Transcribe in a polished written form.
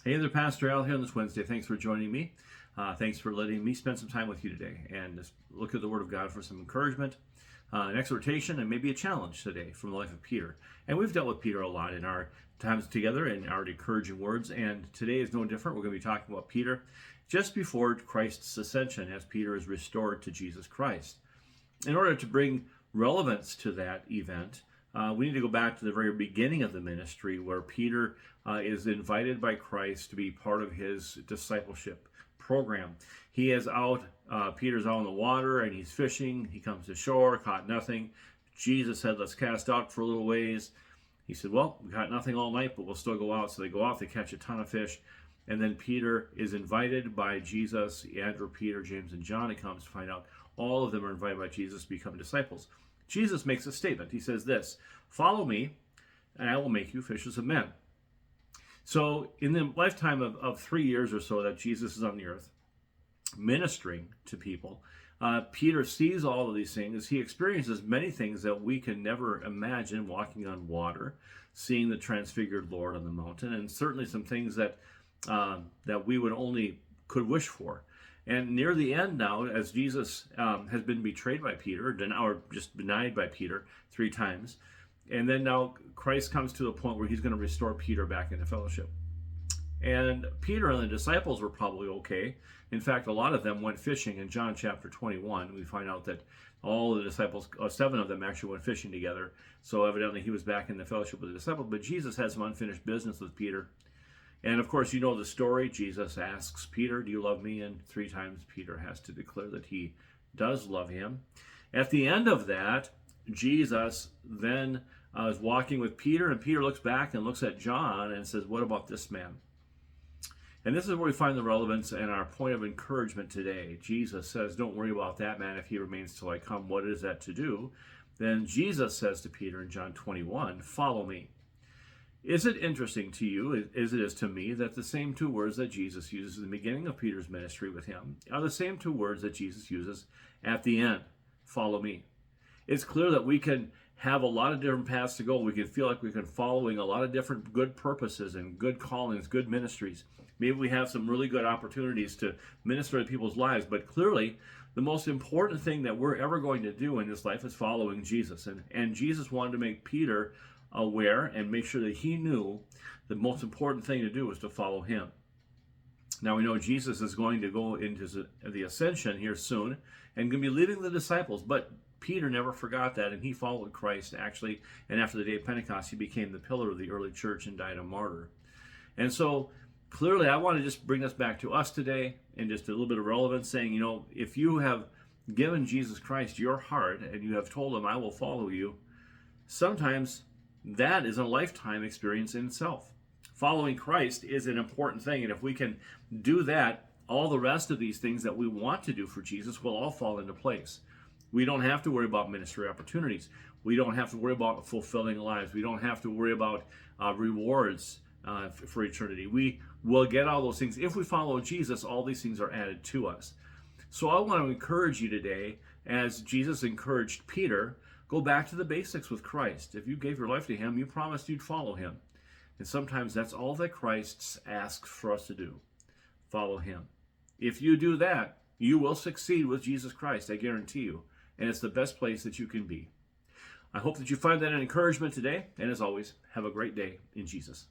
Hey there, Pastor Al here on this Wednesday. Thanks for joining me. Thanks for letting me spend some time with you today and just look at the Word of God for some encouragement, an exhortation, and maybe a challenge today from the life of Peter. And we've dealt with Peter a lot in our times together and our encouraging words, and today is no different. We're going to be talking about Peter just before Christ's ascension as Peter is restored to Jesus Christ. In order to bring relevance to that event, we need to go back to the very beginning of the ministry where Peter is invited by Christ to be part of his discipleship program. He is out, Peter's out on the water and he's fishing. He comes to shore, caught nothing. Jesus said, let's cast out for a little ways. He said, well, we caught nothing all night, but we'll still go out. So they go out, they catch a ton of fish. And then Peter is invited by Jesus, Andrew, Peter, James, and John. It comes to find out all of them are invited by Jesus to become disciples. Jesus makes a statement. He says this, follow me, and I will make you fishers of men. So in the lifetime of 3 years or so that Jesus is on the earth, ministering to people, Peter sees all of these things. He experiences many things that we can never imagine, walking on water, seeing the transfigured Lord on the mountain, and certainly some things that we would only could wish for. And near the end now, as Jesus has been betrayed by Peter, or just denied by Peter 3 times, and then now Christ comes to a point where he's going to restore Peter back into fellowship. And Peter and the disciples were probably okay. In fact, a lot of them went fishing. In John chapter 21, we find out that all the disciples, 7 of them actually went fishing together. So evidently he was back in the fellowship with the disciples. But Jesus had some unfinished business with Peter. And of course, you know the story. Jesus asks Peter, do you love me? And 3 times Peter has to declare that he does love him. At the end of that, Jesus then is walking with Peter, and Peter looks back and looks at John and says, what about this man? And this is where we find the relevance and our point of encouragement today. Jesus says, don't worry about that man if he remains till I come. What is that to do? Then Jesus says to Peter in John 21, follow me. Is it interesting to you, as it is to me, that the same 2 words that Jesus uses in the beginning of Peter's ministry with him are the same 2 words that Jesus uses at the end, follow me? It's clear that we can have a lot of different paths to go. We can feel like we can following a lot of different good purposes and good callings, good ministries. Maybe we have some really good opportunities to minister to people's lives, but clearly the most important thing that we're ever going to do in this life is following Jesus. And Jesus wanted to make Peter aware and make sure that he knew the most important thing to do was to follow him. Now we know Jesus is going to go into the ascension here soon and going to be leading the disciples, but Peter never forgot that, and he followed Christ actually, and after the day of Pentecost he became the pillar of the early church and died a martyr. And so clearly I want to just bring this back to us today and just a little bit of relevance, saying, you know, if you have given Jesus Christ your heart and you have told him, I will follow you, sometimes that is a lifetime experience in itself. Following Christ is an important thing, and if we can do that, all the rest of these things that we want to do for Jesus will all fall into place. We don't have to worry about ministry opportunities. We don't have to worry about fulfilling lives. We don't have to worry about rewards for eternity. We will get all those things. If we follow Jesus, all these things are added to us. So I want to encourage you today, as Jesus encouraged Peter, go back to the basics with Christ. If you gave your life to him, you promised you'd follow him. And sometimes that's all that Christ asks for us to do. Follow him. If you do that, you will succeed with Jesus Christ, I guarantee you. And it's the best place that you can be. I hope that you find that an encouragement today. And as always, have a great day in Jesus.